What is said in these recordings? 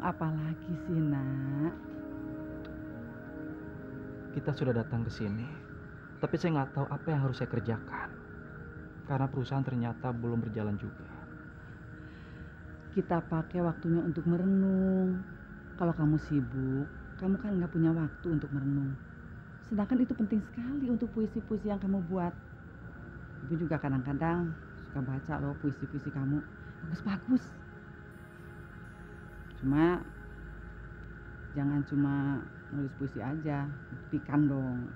apalagi sih, Nak? Kita sudah datang ke sini, tapi saya nggak tahu apa yang harus saya kerjakan. Karena perusahaan ternyata belum berjalan juga. Kita pakai waktunya untuk merenung. Kalau kamu sibuk, kamu kan nggak punya waktu untuk merenung. Sedangkan itu penting sekali untuk puisi-puisi yang kamu buat. Ibu juga kadang-kadang suka baca loh puisi-puisi kamu. Bagus-bagus. Cuma jangan cuma nulis puisi aja, buktikan dong.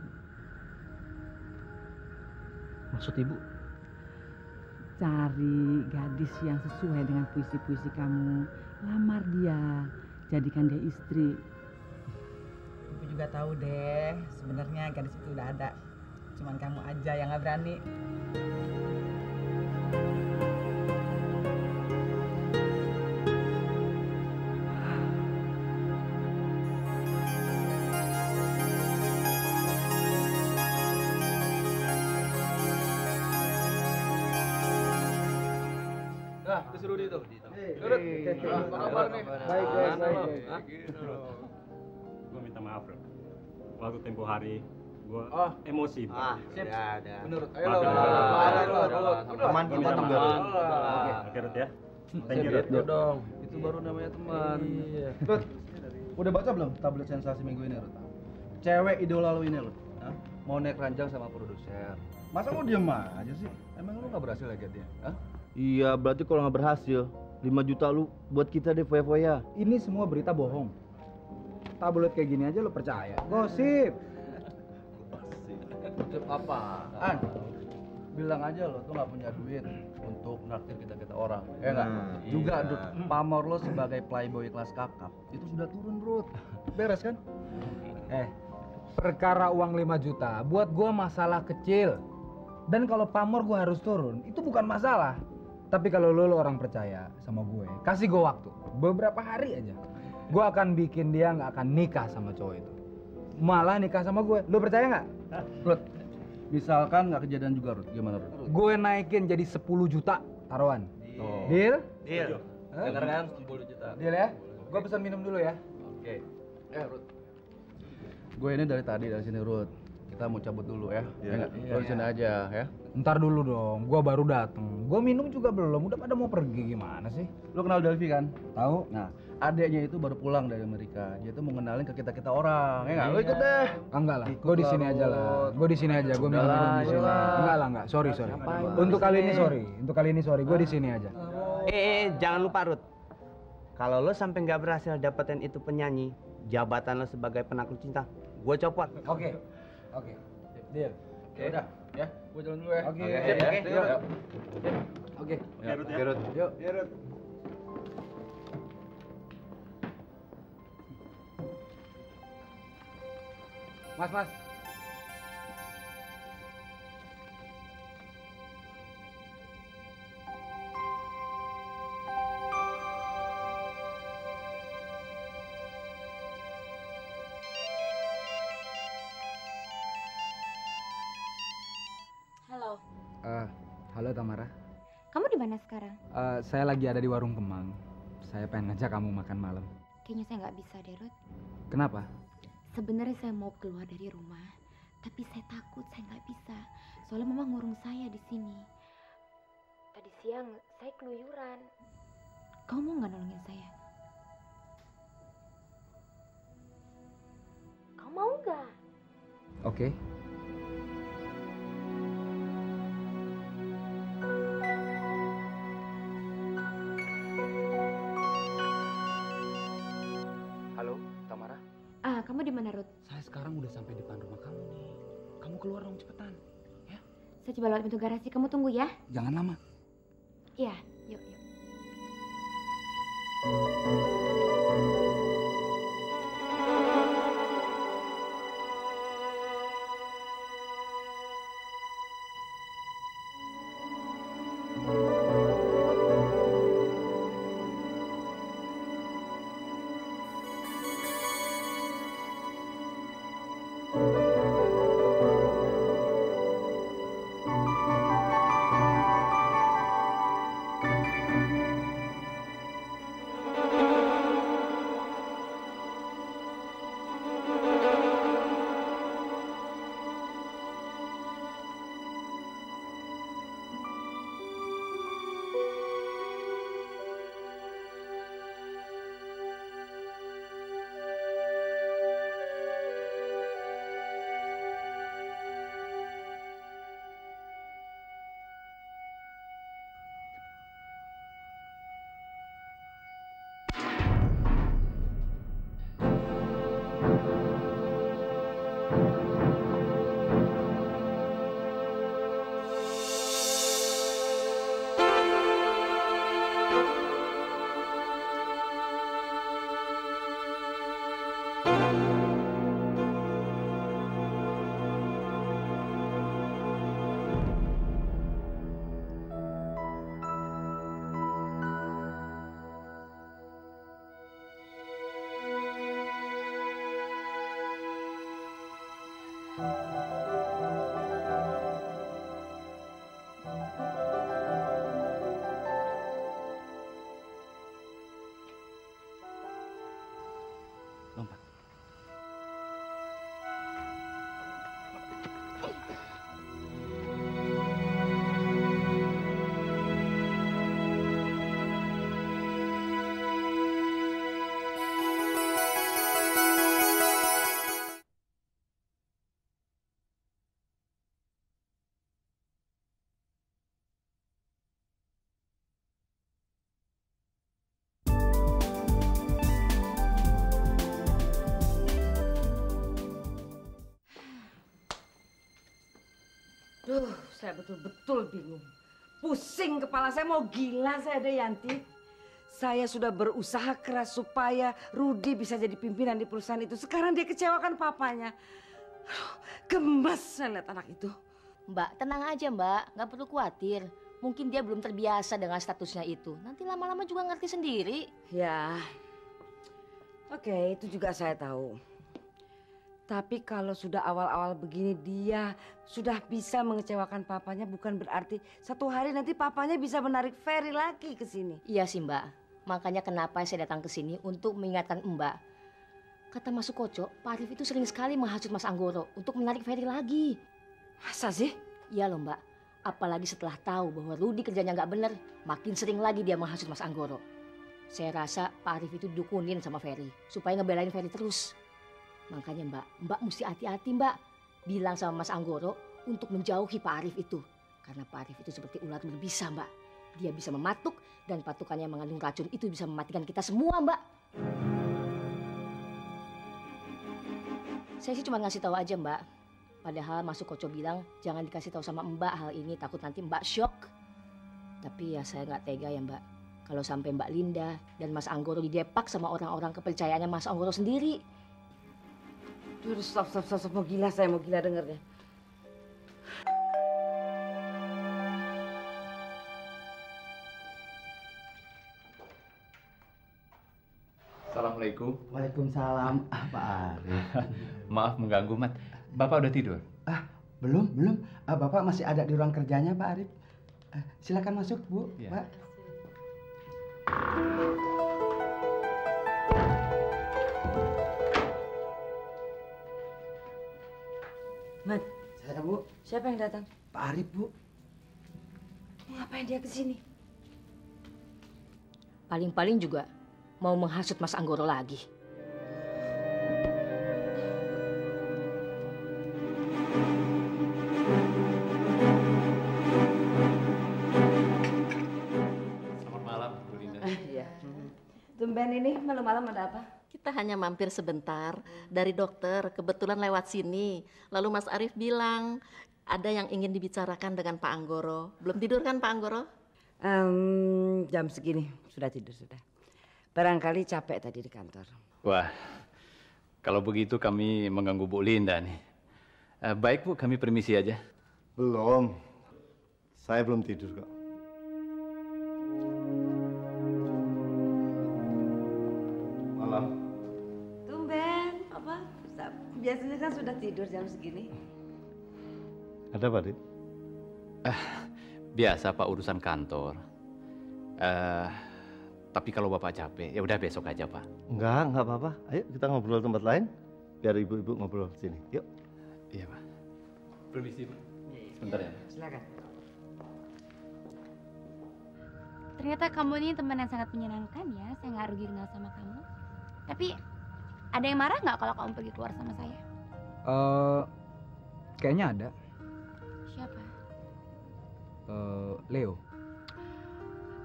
Maksud ibu? Cari gadis yang sesuai dengan puisi-puisi kamu, lamar dia, jadikan dia istri. Ibu juga tahu deh, sebenarnya gadis itu udah ada, cuman kamu aja yang nggak berani. Nah, itu si Rudi tuh. Apa kabar nih? Baik. Gue minta maaf, Bro. Waktu tempo hari gue emosi. Sip. Udah. Menurut ayo Maafin lo. Rud. Teman Minta teman. maaf. Oke, Rud ya. Thank you, Rud. dong. Itu baru namanya teman. Rut, udah baca belum tablet sensasi minggu ini, Rut? Cewek idola lu ini, Rut. Hah? Mau naik ranjang sama produser. Masa lu diem aja sih? Emang lu Lu nggak berhasil lihat dia? Hah? Iya, berarti kalau nggak berhasil, 5 juta lu buat kita deh foya-foya. Ini semua berita bohong. Tabloid kayak gini aja lo percaya? Gosip. Gosip apaan? bilang aja lo tuh nggak punya duit untuk naktir kita orang, ya nggak? Nah, Juga iya. pamor lo sebagai playboy kelas kakap itu sudah turun, Rut. Beres kan? Perkara uang 5 juta buat gua masalah kecil. Dan kalau pamor gua harus turun, itu bukan masalah. Tapi kalau lo orang percaya sama gue, kasih gue waktu beberapa hari aja. Gue akan bikin dia nggak akan nikah sama cowok itu. Malah nikah sama gue. Lo percaya nggak? Rut, misalkan nggak kejadian juga, Rut, gimana, Rut? Gue naikin jadi 10 juta taruhan. Deal? Deal. Dengar kan 10 juta. Deal ya? Gue pesan minum dulu ya. Oke. Rut. Gue ini dari tadi dari sini, Rut. Kita mau cabut dulu ya, ya nggak? Lo di sini aja ya. Ntar dulu dong, gue baru dateng. Gue minum juga belum, udah pada mau pergi gimana sih? Lo kenal Delvi kan? Tahu? Nah, adeknya itu baru pulang dari Amerika. Dia tuh mau ngenalin ke kita orang, ya nggak? Lo ikut deh. Enggak lah, gue di sini aja lah. Gue di sini aja, gue minum di sini. Enggak lah, enggak. Sorry. Untuk kali ini sorry. Gue di sini aja. Jangan lupa Rut. Kalau lo sampai nggak berhasil dapetin itu penyanyi, jabatan lo sebagai penakluk cinta, gue copot. Oke. Deal. Ya udah, ya. Gue jalan dulu ya. Oke. Oke. Ya, Rut ya. Yuk. Ya, Rut. Mas. Halo, Halo Tamara. kamu di mana sekarang? Saya lagi ada di warung Kemang. Saya pengen ngajak kamu makan malam. Kayaknya saya nggak bisa deh, Ruth. Kenapa? Sebenarnya saya mau keluar dari rumah, tapi saya takut saya nggak bisa. Soalnya mama ngurung saya di sini. Tadi siang saya keluyuran. Kamu mau nggak nolongin saya? Kamu mau nggak? Oke. Halo, Tamara. Kamu di mana, Ruth? Saya sekarang udah sampai depan rumah kamu nih. Kamu keluar dong cepetan. Saya coba lewat pintu garasi. Kamu tunggu ya? Jangan lama. Iya, yuk. Aduh, saya betul-betul bingung. Pusing kepala saya, mau gila saya deh Yanti. Saya sudah berusaha keras supaya Rudi bisa jadi pimpinan di perusahaan itu. Sekarang dia kecewakan papanya. Gemes saya lihat anak itu. Mbak, tenang aja Mbak, nggak perlu khawatir. Mungkin dia belum terbiasa dengan statusnya itu. Nanti lama-lama juga ngerti sendiri. Ya, oke, itu juga saya tahu. Tapi kalau sudah awal-awal begini dia sudah bisa mengecewakan papanya, bukan berarti satu hari nanti papanya bisa menarik Ferry lagi ke sini. Iya sih Mbak, makanya kenapa saya datang ke sini untuk mengingatkan Mbak. Kata Mas Sukoco, Pak Arif itu sering sekali menghasut Mas Anggoro untuk menarik Ferry lagi. Masa sih? Iya loh Mbak, apalagi setelah tahu bahwa Rudi kerjanya nggak bener, makin sering lagi dia menghasut Mas Anggoro. Saya rasa Pak Arif itu dukunin sama Ferry supaya ngebelain Ferry terus. Makanya Mbak mesti hati-hati Mbak. Bilang sama Mas Anggoro untuk menjauhi Pak Arif itu. Karena Pak Arif itu seperti ular berbisa Mbak. Dia bisa mematuk dan patukannya mengandung racun itu bisa mematikan kita semua Mbak. Saya sih cuma ngasih tahu aja Mbak. Padahal Mas Sukoco bilang jangan dikasih tahu sama Mbak hal ini, takut nanti Mbak shock. Tapi ya saya nggak tega ya Mbak. Kalau sampai Mbak Linda dan Mas Anggoro didepak sama orang-orang kepercayaannya Mas Anggoro sendiri. Duh, stop, mau gila saya, mau gila dengernya. Assalamualaikum. Waalaikumsalam, Pak Arif. Maaf mengganggu, Mat. Bapak udah tidur? Belum. Bapak masih ada di ruang kerjanya, Pak Arif. Silakan masuk, Bu, Ya. Pak. Mat, Saya, Bu. siapa yang datang? Pak Arif, Bu. Ngapain dia ke sini? Paling-paling juga mau menghasut Mas Anggoro lagi. Selamat malam, Bu Linda. Iya. Tumben ini malam-malam ada apa? Kita hanya mampir sebentar dari dokter, kebetulan lewat sini. Lalu Mas Arif bilang ada yang ingin dibicarakan dengan Pak Anggoro. Belum tidur kan Pak Anggoro? Jam segini sudah tidur sudah. Barangkali capek tadi di kantor. Wah, kalau begitu kami mengganggu Bu Linda nih. Baik Bu, kami permisi aja. Belum. Saya belum tidur kok. Malam. Tumben, apa? Biasanya kan sudah tidur jam segini. Ada apa, Dit? Biasa Pak, urusan kantor. Tapi kalau Bapak capek, ya udah besok aja Pak. Enggak apa-apa. Ayo kita ngobrol tempat lain. Biar ibu-ibu ngobrol sini. Yuk. Iya Pak. Permisi Pak. Sebentar ya. Silakan. Ternyata kamu ini teman yang sangat menyenangkan ya. Saya nggak rugi kenal sama kamu. Tapi ada yang marah nggak kalau kamu pergi keluar sama saya? Kayaknya ada. Siapa? Leo.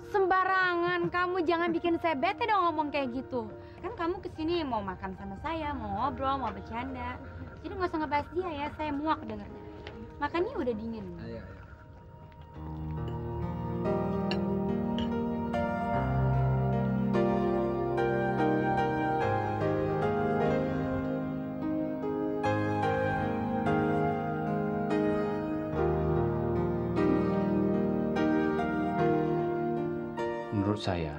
Sembarangan, kamu jangan bikin saya bete dong ngomong kayak gitu. Kan kamu kesini mau makan sama saya, mau ngobrol, mau bercanda. Jadi nggak usah ngebahas dia ya, saya muak dengernya. Makannya udah dingin. Ayo. Menurut saya,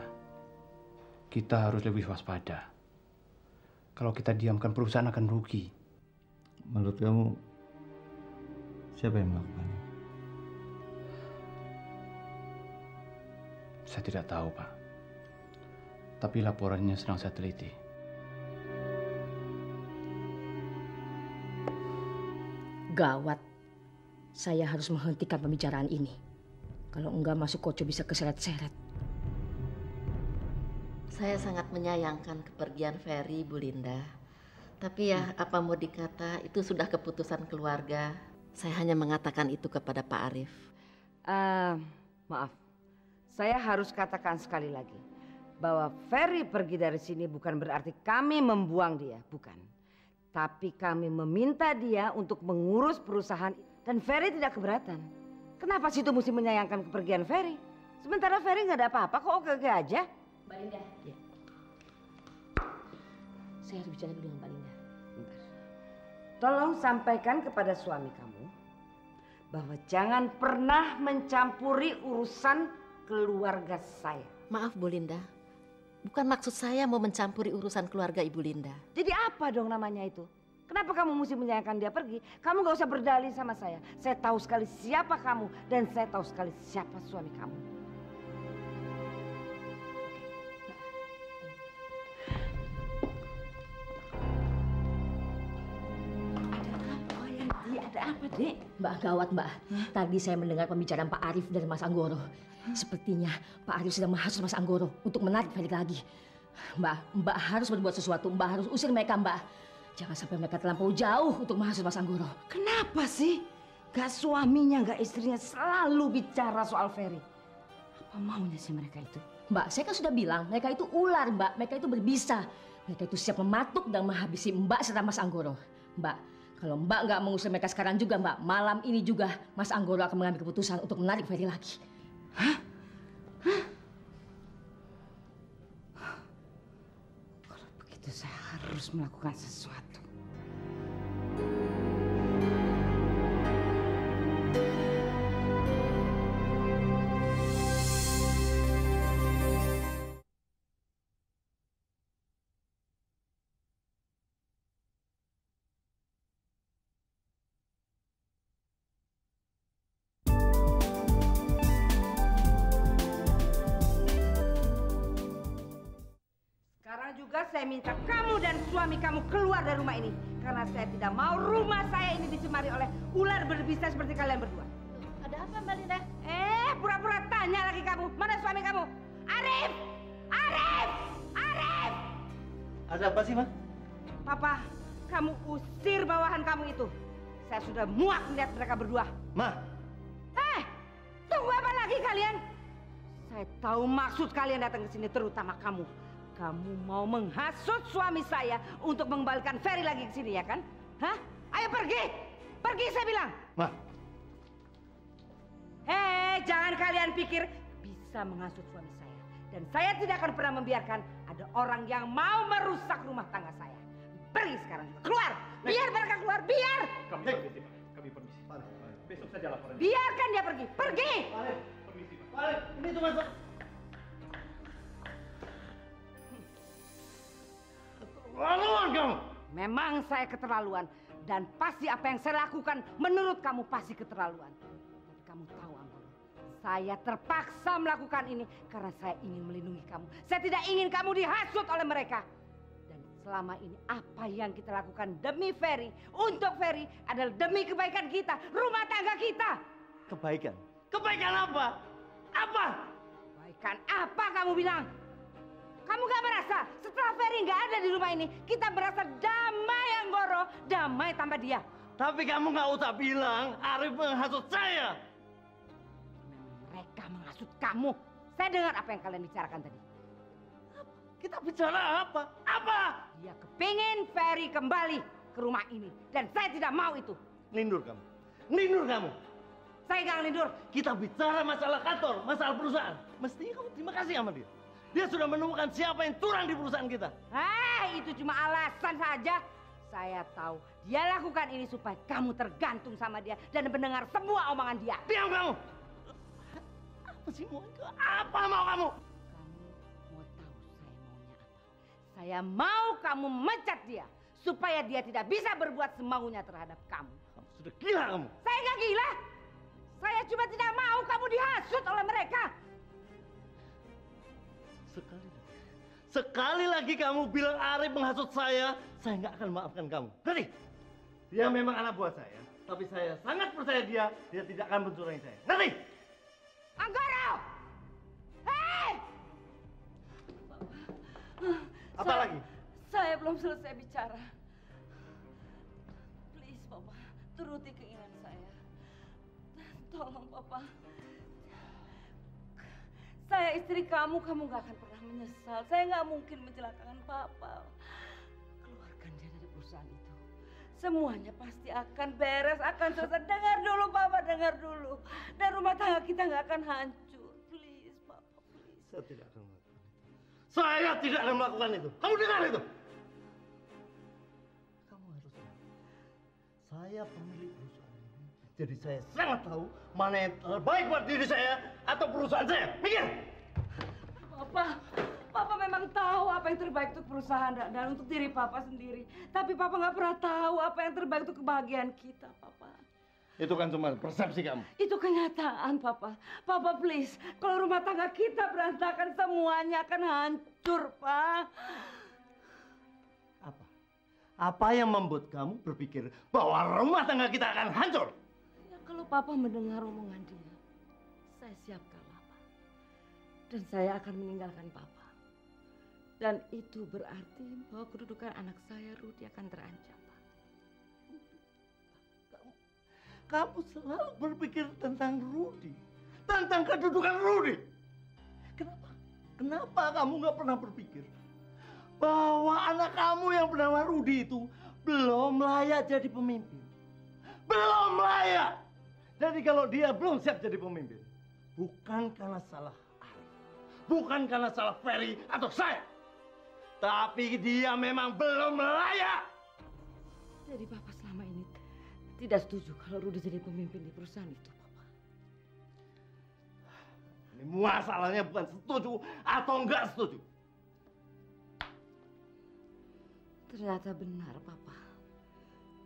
kita harus lebih waspada. Kalau kita diamkan perusahaan akan rugi. Menurut kamu siapa yang melakukannya? Saya tidak tahu, Pak. Tapi laporannya sedang saya teliti. Gawat. Saya harus menghentikan pembicaraan ini. Kalau enggak masuk Koco bisa keseret-seret. Saya sangat menyayangkan kepergian Ferry, Bu Linda. Tapi ya apa mau dikata, itu sudah keputusan keluarga. Saya hanya mengatakan itu kepada Pak Arif. Maaf, saya harus katakan sekali lagi bahwa Ferry pergi dari sini bukan berarti kami membuang dia, bukan. Tapi kami meminta dia untuk mengurus perusahaan Dan Ferry tidak keberatan. Kenapa Situ mesti menyayangkan kepergian Ferry? Sementara Ferry nggak ada apa-apa kok, oke-oke aja. Mbak Linda. Ya. Saya harus bicara dulu dengan Mbak Linda. Bentar. Tolong sampaikan kepada suami kamu bahwa jangan pernah mencampuri urusan keluarga saya. Maaf Bu Linda, bukan maksud saya mau mencampuri urusan keluarga Ibu Linda. Jadi apa dong namanya itu? Kenapa kamu mesti menyayangkan dia pergi? Kamu gak usah berdalih sama saya. Saya tahu sekali siapa kamu dan saya tahu sekali siapa suami kamu. Ada apa, Dek? Mbak, gawat, Mbak. Tadi saya mendengar pembicaraan Pak Arif dan Mas Anggoro. Sepertinya Pak Arif sedang menghasut Mas Anggoro untuk menarik Ferry lagi. Mbak harus berbuat sesuatu. Mbak harus usir mereka, Mbak. Jangan sampai mereka terlampau jauh untuk menghasut Mas Anggoro. Kenapa sih? Gak suaminya, gak istrinya selalu bicara soal Ferry. Apa maunya sih mereka itu? Mbak, saya kan sudah bilang, mereka itu ular, Mbak. Mereka itu berbisa. Mereka itu siap mematuk dan menghabisi Mbak serta Mas Anggoro. Mbak, kalau Mbak nggak mengusir mereka sekarang juga, Mbak, malam ini juga Mas Anggoro akan mengambil keputusan untuk menarik Ferry lagi. Hah? Kalau begitu saya harus melakukan sesuatu. Juga saya minta kamu dan suami kamu keluar dari rumah ini. Karena saya tidak mau rumah saya ini dicemari oleh ular berbisa seperti kalian berdua. Ada apa Mbak Linda? Pura-pura tanya lagi kamu. Mana suami kamu? Arif! Arif! Arif! Ada apa sih, Ma? Papa, kamu usir bawahan kamu itu. Saya sudah muak melihat mereka berdua. Ma! Tunggu apa lagi kalian? Saya tahu maksud kalian datang ke sini, terutama kamu. Kamu mau menghasut suami saya untuk mengembalikan Ferry lagi ke sini, ya kan? Hah? Ayo pergi! Pergi saya bilang! Ma! Jangan kalian pikir bisa menghasut suami saya. Dan saya tidak akan pernah membiarkan ada orang yang mau merusak rumah tangga saya. Pergi sekarang juga. Keluar! Biar mereka keluar, biar! Kami permisi, Pak. Kami permisi. Besok saja laporan. Biarkan dia pergi. Pergi! Permisi, Pak. Ini tuh masuk. Keterlaluan kamu! Memang saya keterlaluan. Dan pasti apa yang saya lakukan menurut kamu pasti keterlaluan. Tapi kamu tahu, Anggoro, saya terpaksa melakukan ini karena saya ingin melindungi kamu. Saya tidak ingin kamu dihasut oleh mereka. Dan selama ini apa yang kita lakukan demi Ferry, untuk Ferry adalah demi kebaikan kita, rumah tangga kita. Kebaikan? Kebaikan apa? Apa? Kebaikan apa kamu bilang? Kamu gak merasa setelah Ferry gak ada di rumah ini, kita merasa damai, Anggoro, damai tanpa dia. Tapi kamu gak usah bilang Arif menghasut saya. Mereka menghasut kamu. Saya dengar apa yang kalian bicarakan tadi. Kita bicara apa? Apa? Dia kepingin Ferry kembali ke rumah ini. Dan saya tidak mau itu. Lindur kamu. Lindur kamu. Saya gak lindur. Kita bicara masalah kantor, masalah perusahaan. Mestinya kamu terima kasih sama dia. Dia sudah menemukan siapa yang curang di perusahaan kita. Itu cuma alasan saja. Saya tahu dia lakukan ini supaya kamu tergantung sama dia dan mendengar semua omongan dia. Diam kamu. Apa sih mau? Apa mau kamu? Kamu mau tahu saya maunya apa? Saya mau kamu mecat dia supaya dia tidak bisa berbuat semaunya terhadap kamu. Kamu sudah gila kamu. Saya nggak gila. Saya cuma tidak mau kamu dihasut oleh mereka. Sekali lagi kamu bilang Arif menghasut saya nggak akan maafkan kamu. Ngerti? Dia memang anak buah saya, tapi saya sangat percaya dia tidak akan mencurangi saya. Ngerti? Anggoro! Hei! Apa lagi? Saya belum selesai bicara. Please, Papa, turuti keinginan saya. Tolong, Papa. Saya istri kamu gak akan pernah menyesal. Saya gak mungkin mencelakakan Papa. Keluarkan dia dari perusahaan itu. Semuanya pasti akan beres, akan selesai. Dengar dulu, Papa, dengar dulu. Dan rumah tangga kita nggak akan hancur. Please, Papa, please. Saya tidak akan melakukan itu. Saya tidak akan melakukan itu. Kamu dengar itu? Kamu harus dengar. Saya pemilik perusahaan ini. Jadi saya sangat tahu mana yang terbaik buat diri saya atau perusahaan saya. Pikir! Papa memang tahu apa yang terbaik untuk perusahaan dan untuk diri Papa sendiri. Tapi Papa nggak pernah tahu apa yang terbaik untuk kebahagiaan kita, Papa. Itu kan cuma persepsi kamu. Itu kenyataan, Papa. Papa, please. Kalau rumah tangga kita berantakan, semuanya akan hancur, Pak. Apa yang membuat kamu berpikir bahwa rumah tangga kita akan hancur? Ya, kalau Papa mendengar omongan dia, saya siap kalah, Pak. Dan saya akan meninggalkan Papa. Dan itu berarti bahwa kedudukan anak saya, Rudy, akan terancam, Pak. Kamu selalu berpikir tentang Rudy. Tentang kedudukan Rudy. Kenapa kamu nggak pernah berpikir bahwa anak kamu yang bernama Rudy itu belum layak jadi pemimpin? Belum layak! Jadi kalau dia belum siap jadi pemimpin, bukan karena salah Ari, bukan karena salah Ferry atau saya. Tapi dia memang belum layak. Jadi Papa selama ini tidak setuju kalau Rudy jadi pemimpin di perusahaan itu, Papa. Ini masalahnya bukan setuju atau enggak setuju. Ternyata benar, Papa.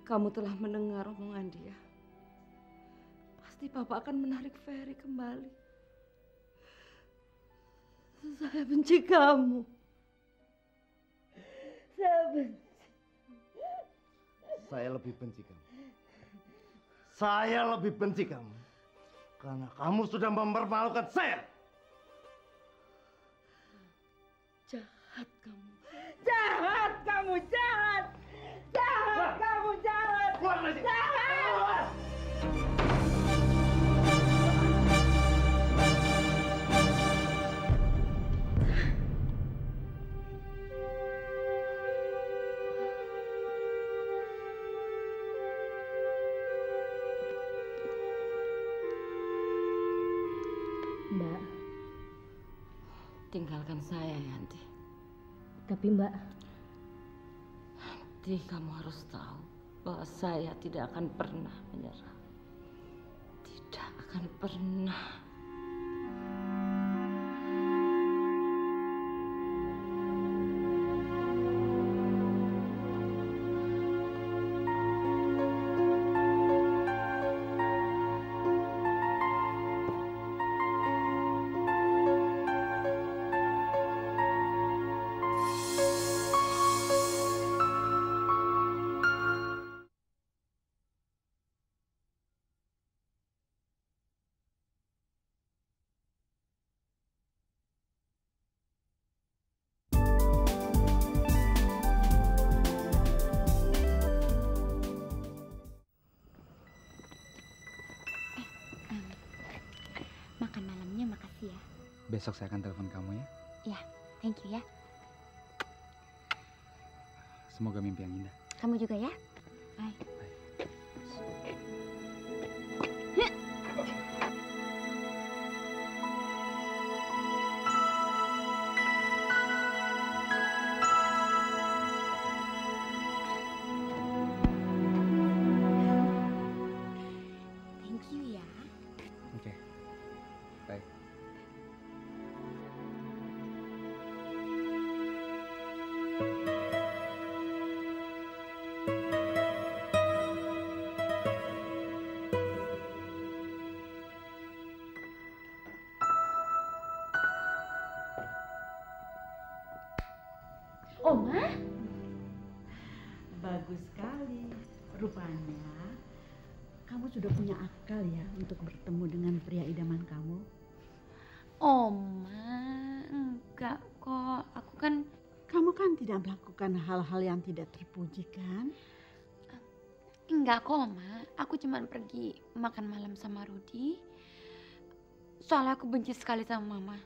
Kamu telah mendengar omongan dia. Pasti Papa akan menarik Ferry kembali. Saya benci kamu. Saya lebih benci kamu. Saya lebih benci kamu. Karena kamu sudah mempermalukan saya. Jahat kamu. Jahat kamu, jahat. Jahat kamu, jahat. Jahat. Mbak. Tinggalkan saya, Yanti. Tapi Mbak, Yanti, kamu harus tahu bahwa saya tidak akan pernah menyerah. Tidak akan pernah. makan malamnya makasih ya. Besok saya akan telepon kamu ya. Iya, thank you ya. Semoga mimpi yang indah. Kamu juga ya. Bye. Thank you ya. Oke. Bye. Oma? Bagus sekali. Rupanya kamu sudah punya akal ya untuk bertemu dengan pria idaman kamu. Oma, enggak kok. Kamu kan tidak melakukan hal-hal yang tidak terpuji kan? Enggak kok, Oma. Aku cuma pergi makan malam sama Rudy. Soalnya aku benci sekali sama Mama.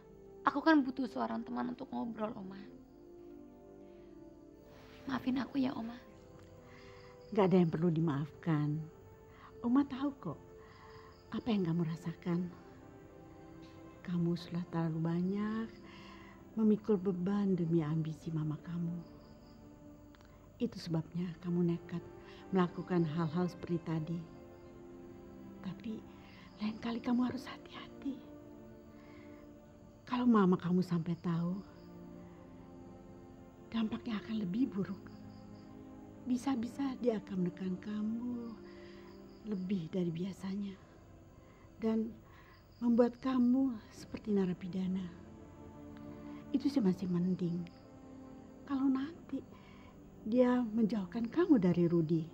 Aku kan butuh seorang teman untuk ngobrol, Oma. Maafin aku ya, Oma. Nggak ada yang perlu dimaafkan. Oma tahu kok apa yang kamu rasakan. Kamu sudah terlalu banyak memikul beban demi ambisi mama kamu. Itu sebabnya kamu nekat melakukan hal-hal seperti tadi. Tapi lain kali kamu harus hati-hati. Kalau mama kamu sampai tahu, dampaknya akan lebih buruk. Bisa-bisa dia akan menekan kamu lebih dari biasanya. Dan membuat kamu seperti narapidana. Itu sih masih mending. Kalau nanti dia menjauhkan kamu dari Rudi.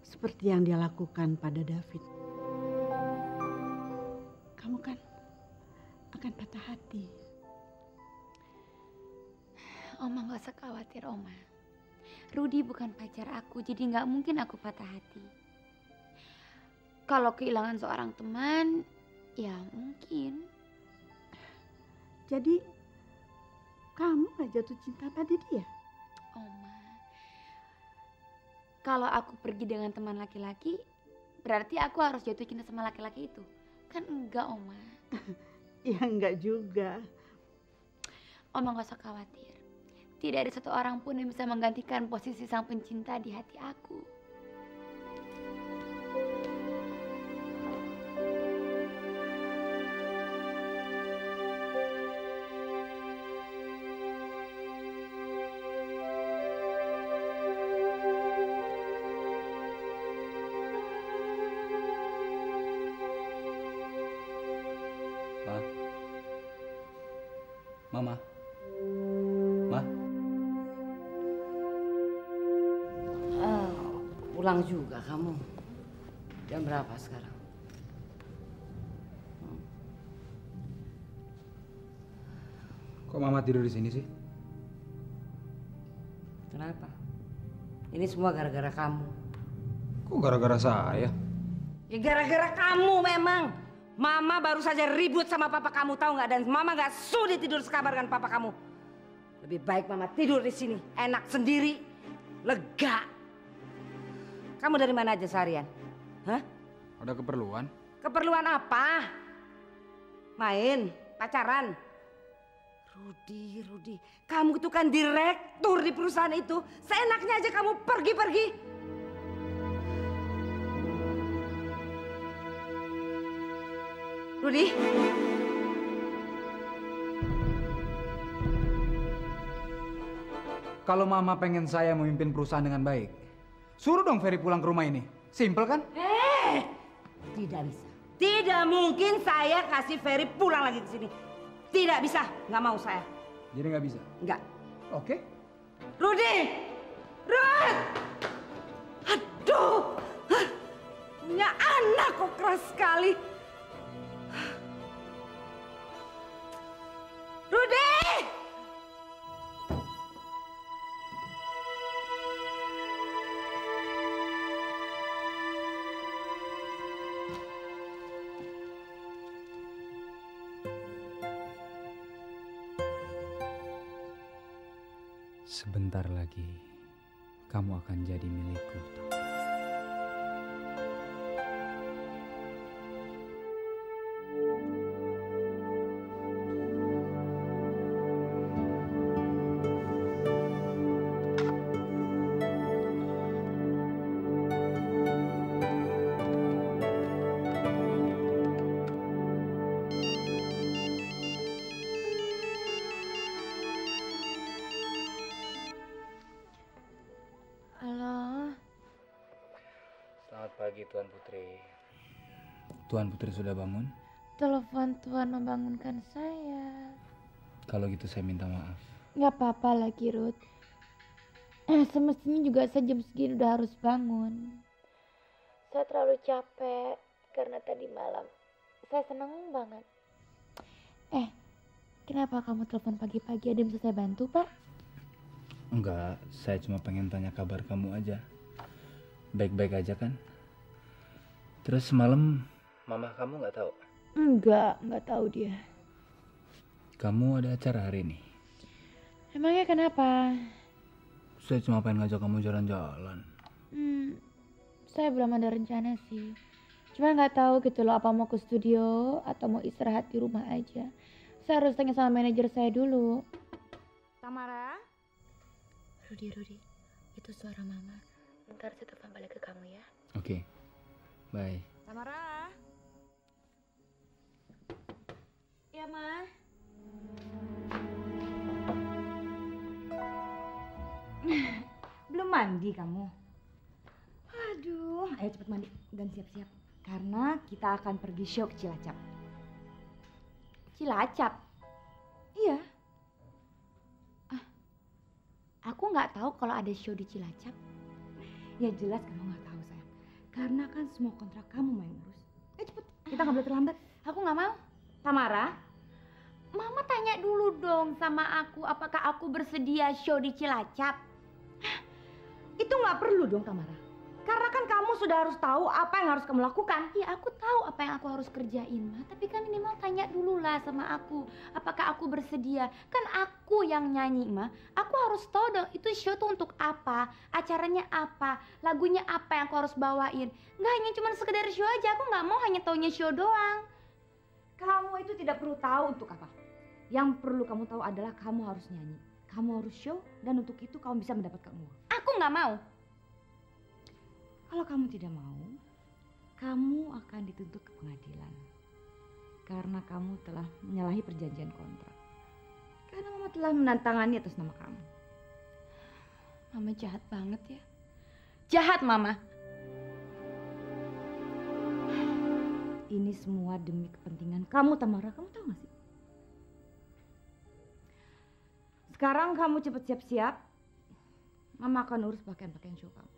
Seperti yang dia lakukan pada David. Kamu kan akan patah hati. Oma gak usah khawatir, Oma. Rudi bukan pacar aku, jadi gak mungkin aku patah hati. Kalau kehilangan seorang teman, ya mungkin. Jadi kamu gak jatuh cinta pada dia? Oma, kalau aku pergi dengan teman laki-laki, berarti aku harus jatuh cinta sama laki-laki itu. Kan enggak, Oma. Ya enggak juga. Oma gak usah khawatir. Tidak ada satu orang pun yang bisa menggantikan posisi sang pencinta di hati aku. Mama. Ma. Pulang juga kamu. Jam berapa sekarang? Kok Mama tidur di sini sih? Kenapa? Ini semua gara-gara kamu. Kok gara-gara saya? Ya gara-gara kamu memang. Mama baru saja ribut sama papa kamu, tahu nggak? Dan Mama nggak sudi tidur sekamar dengan papa kamu. Lebih baik Mama tidur di sini, enak sendiri, lega. Kamu dari mana aja seharian? Hah? Ada keperluan? Keperluan apa? Main, pacaran. Rudi, kamu itu kan direktur di perusahaan itu. Seenaknya aja kamu pergi-pergi. Rudi. Kalau Mama pengen saya memimpin perusahaan dengan baik, suruh dong Ferry pulang ke rumah ini. Simpel kan? Tidak bisa. Tidak mungkin saya kasih Ferry pulang lagi ke sini. Tidak bisa, nggak mau saya. Jadi nggak bisa? Nggak. Oke. Rudi! Rud! Aduh! Punya anak kok keras sekali. Rudi! Sebentar lagi kamu akan jadi milikku. Pagi Tuan Putri. Tuan Putri sudah bangun? Telepon Tuan membangunkan saya. Kalau gitu saya minta maaf. Nggak apa-apa lagi, Ruth. Semestinya juga saya jam segini udah harus bangun. Saya terlalu capek karena tadi malam saya senang banget. Kenapa kamu telepon pagi-pagi? Ada yang bisa saya bantu, Pak? Enggak, saya cuma pengen tanya kabar kamu aja. Baik-baik aja kan? Terus semalam mama kamu nggak tahu? Nggak tahu dia. Kamu ada acara hari ini? Emangnya kenapa? Saya cuma pengen ngajak kamu jalan-jalan. Saya belum ada rencana sih. Cuma nggak tahu gitu loh apa mau ke studio atau mau istirahat di rumah aja. Saya harus tanya sama manajer saya dulu. Tamara? Rudi, itu suara mama. Bentar saya telepon balik ke kamu ya. Oke. Bye. Tamara? Ya, Ma. Belum mandi kamu? Aduh, ayo cepet mandi dan siap-siap. Karena kita akan pergi show ke Cilacap. Cilacap? Iya. Aku nggak tahu kalau ada show di Cilacap. Ya jelas kamu nggak tahu sayang. Karena kan semua kontrak kamu main urus. Ayo cepet, kita nggak boleh terlambat. Aku nggak mau. Tamara? Mama tanya dulu dong sama aku, apakah aku bersedia show di Cilacap? Itu nggak perlu dong Tamara. Karena kan kamu sudah harus tahu apa yang harus kamu lakukan. Ya aku tahu apa yang aku harus kerjain, Ma. Tapi kan minimal tanya dulu lah sama aku. Apakah aku bersedia? Kan aku yang nyanyi, Ma. Aku harus tahu dong itu show tuh untuk apa. Acaranya apa. Lagunya apa yang aku harus bawain. Nggak hanya cuma sekedar show aja. Aku nggak mau hanya taunya show doang. Kamu itu tidak perlu tahu untuk apa. Yang perlu kamu tahu adalah kamu harus nyanyi. Kamu harus show dan untuk itu kamu bisa mendapatkan uang. Aku nggak mau. Kalau kamu tidak mau, kamu akan dituntut ke pengadilan. Karena kamu telah menyalahi perjanjian kontrak. Karena Mama telah menantangani atas nama kamu. Mama jahat banget ya. Jahat, Mama. Ini semua demi kepentingan kamu, Tamara. Kamu tahu gak sih? Sekarang kamu cepat siap-siap. Mama akan urus pakaian-pakaian show kamu.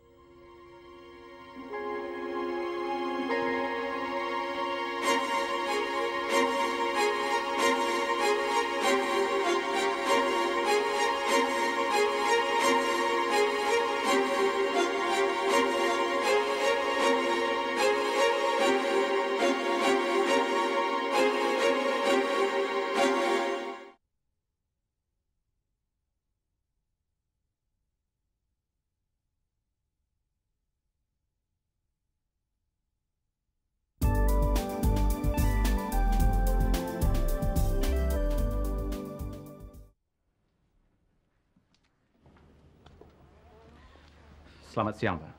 Selamat siang, Pak.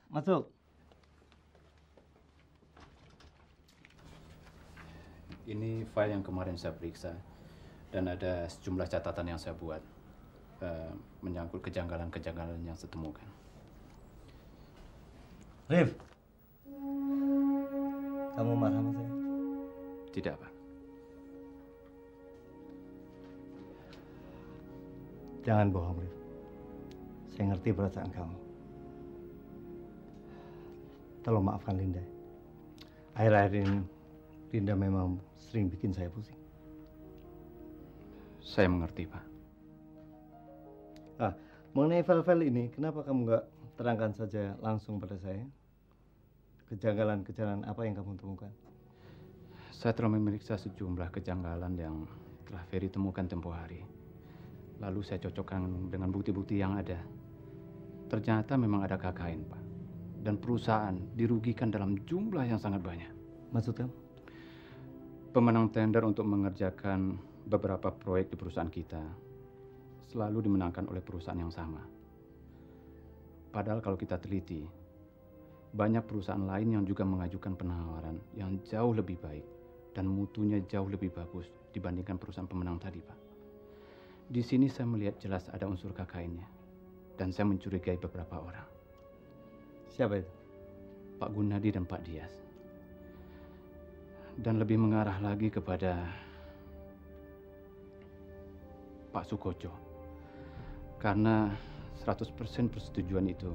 Masuk. Ini file yang kemarin saya periksa dan ada sejumlah catatan yang saya buat menyangkut kejanggalan-kejanggalan yang saya temukan. Rif, kamu marah sama saya? Tidak, Pak. Jangan bohong, Rif. Saya ngerti perasaan kamu. Tolong maafkan Linda. Akhir-akhir ini Linda memang sering bikin saya pusing. Saya mengerti, Pak. Mengenai file-file ini, kenapa kamu nggak terangkan saja langsung pada saya? Kejanggalan-kejanggalan apa yang kamu temukan? Saya telah memeriksa sejumlah kejanggalan yang telah Ferry temukan tempo hari. Lalu saya cocokkan dengan bukti-bukti yang ada. Ternyata memang ada KKN, Pak. Dan perusahaan dirugikan dalam jumlah yang sangat banyak. Maksudnya? Pemenang tender untuk mengerjakan beberapa proyek di perusahaan kita selalu dimenangkan oleh perusahaan yang sama. Padahal kalau kita teliti, banyak perusahaan lain yang juga mengajukan penawaran yang jauh lebih baik dan mutunya jauh lebih bagus dibandingkan perusahaan pemenang tadi, Pak. Di sini saya melihat jelas ada unsur KKN-nya. Dan saya mencurigai beberapa orang. Siapa itu? Pak Gunadi dan Pak Dias. Dan lebih mengarah lagi kepada Pak Sukoco. Karena 100% persetujuan itu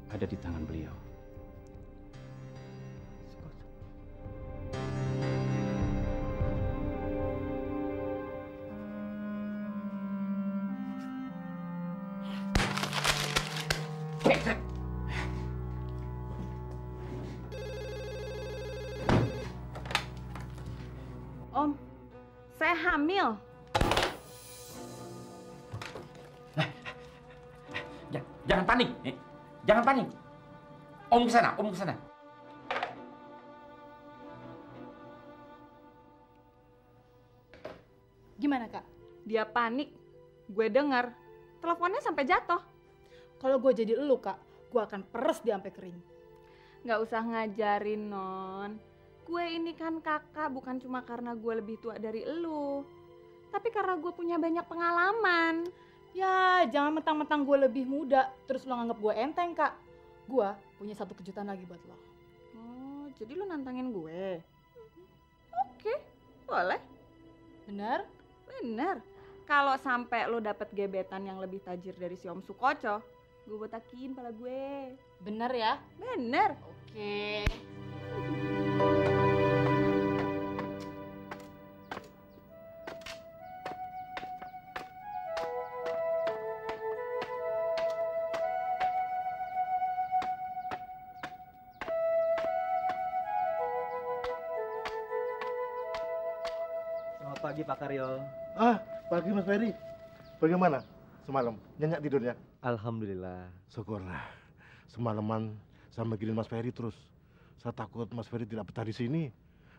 ada di tangan beliau. Om, saya hamil. Jangan panik. Jangan panik. Om kesana, Om kesana. Gimana, Kak? Dia panik. Gue dengar. Teleponnya sampai jatuh. Kalau gue jadi elu, Kak, gue akan peres dia sampai kering. Nggak usah ngajarin, Non. Gue ini kan kakak bukan cuma karena gue lebih tua dari elu. Tapi karena gue punya banyak pengalaman. Ya, jangan mentang-mentang gue lebih muda, terus lo nganggap gue enteng, Kak. Gue punya satu kejutan lagi buat lo. Oh, jadi lo nantangin gue? Oke, boleh. Bener? Bener. Kalau sampai lo dapet gebetan yang lebih tajir dari si Om Sukoco, gue botakin pala gue. Bener ya? Bener. Oke. Selamat pagi Pak Karyo. Pagi Mas Ferry. Bagaimana semalam? Nyenyak tidurnya? Alhamdulillah. Syukurlah. Semalaman saya mikirin Mas Ferry terus. Saya takut Mas Ferry tidak betah di sini.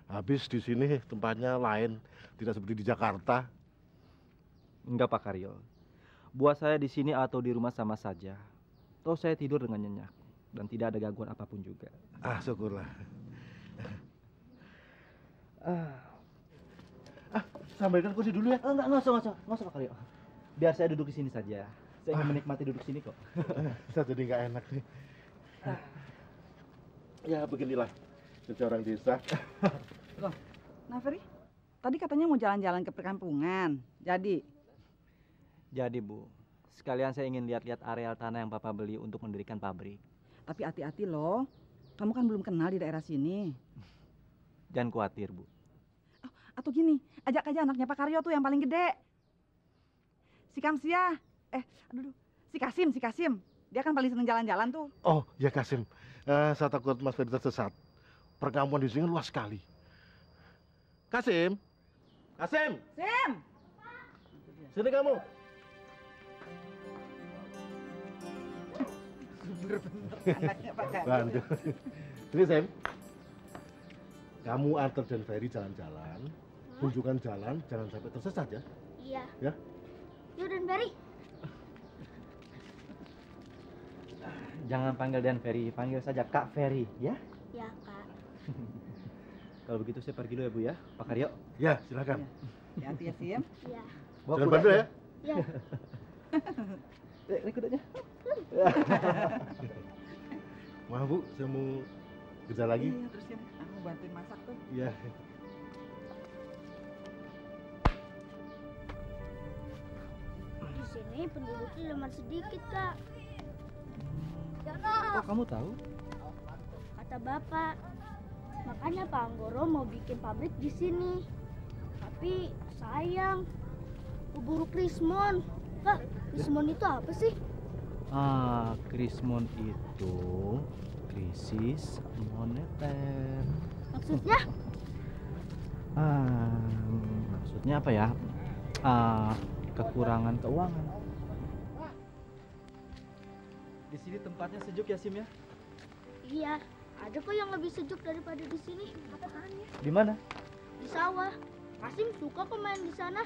Habis di sini tempatnya lain, tidak seperti di Jakarta. Enggak Pak Karyo. Buat saya di sini atau di rumah sama saja. Toh saya tidur dengan nyenyak dan tidak ada gangguan apapun juga. Syukurlah. Sampaikan kursi dulu ya. Enggak usah Pak Karyo. Biar saya duduk di sini saja. Saya ingin menikmati duduk sini kok. Saya jadi nggak enak nih. Ya beginilah seorang desa. Loh, Naferi, tadi katanya mau jalan-jalan ke perkampungan. Jadi Bu, sekalian saya ingin lihat-lihat areal tanah yang Papa beli untuk mendirikan pabrik. Tapi hati-hati loh, kamu kan belum kenal di daerah sini. Jangan khawatir Bu. Atau gini, ajak aja anaknya Pak Karyo tuh yang paling gede. Si Kamsia, si Kasim. Dia kan paling seneng jalan-jalan tuh. Oh, ya Kasim. Saya takut Mas Ferry tersesat. Perkampungan di sini luas sekali. Kasim. Sim. Sini kamu. Bener-bener anaknya Pak Karyo. Bantu. Sini Sim. Kamu antar dan Ferry jalan-jalan. Tunjukkan jalan, jangan sampai tersesat ya. Iya. Ya. Yuk dan Ferry. Jangan panggil Dan Ferry, panggil saja Kak Ferry, ya? Ya, Kak. Kalau begitu saya pergi dulu ya Bu ya, Pak Karyo. Ya, silakan. Hati-hati ya Sim. Iya. Jangan bantu ya. Iya. Ini kudanya. Maaf Bu, saya mau kerja lagi. Iya, terusin. Aku bantuin masak tuh. Iya. Di sini penduduknya lemah sedikit, Kak. Oh, kamu tahu? Kata Bapak. Makanya Pak Anggoro mau bikin pabrik di sini. Tapi sayang, keburu Krismon. Kak, Krismon itu apa sih? Krismon itu krisis moneter. Maksudnya? Maksudnya apa ya? Kekurangan keuangan. Di sini tempatnya sejuk ya Sim ya? Iya, ada kok yang lebih sejuk daripada di sini. Apanya? Di mana? Di sawah. Kasim suka kok main di sana.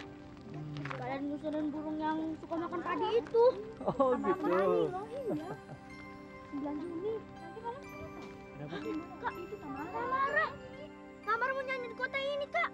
Kalian nyusurin burung yang suka makan padi itu. Oh gitu. Iya. 9 Juni. Nanti kalian kenapa? Kenapa sih? Kak, itu Tamara. Tamara mau nyanyi di kota ini, Kak.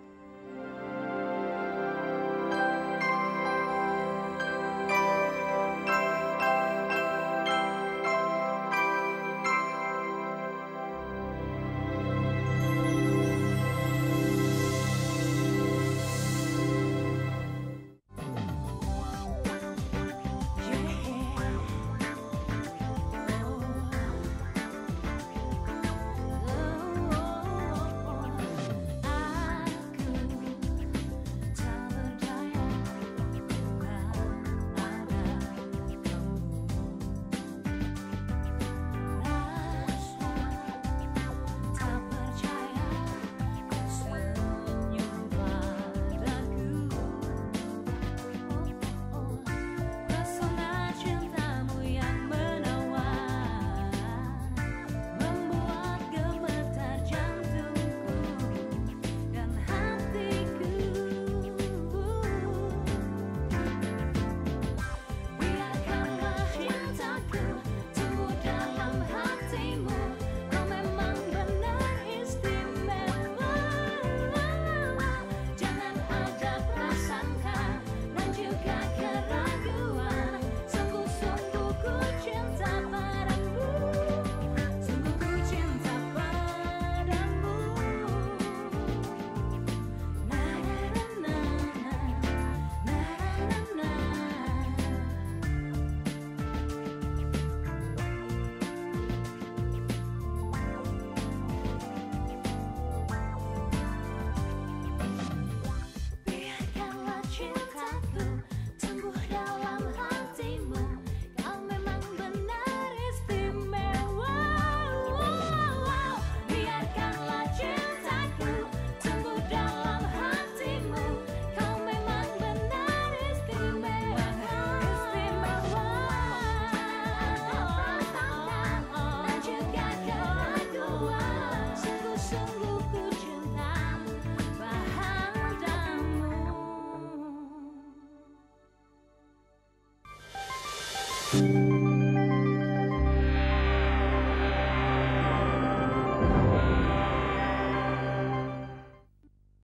Aku Thank you.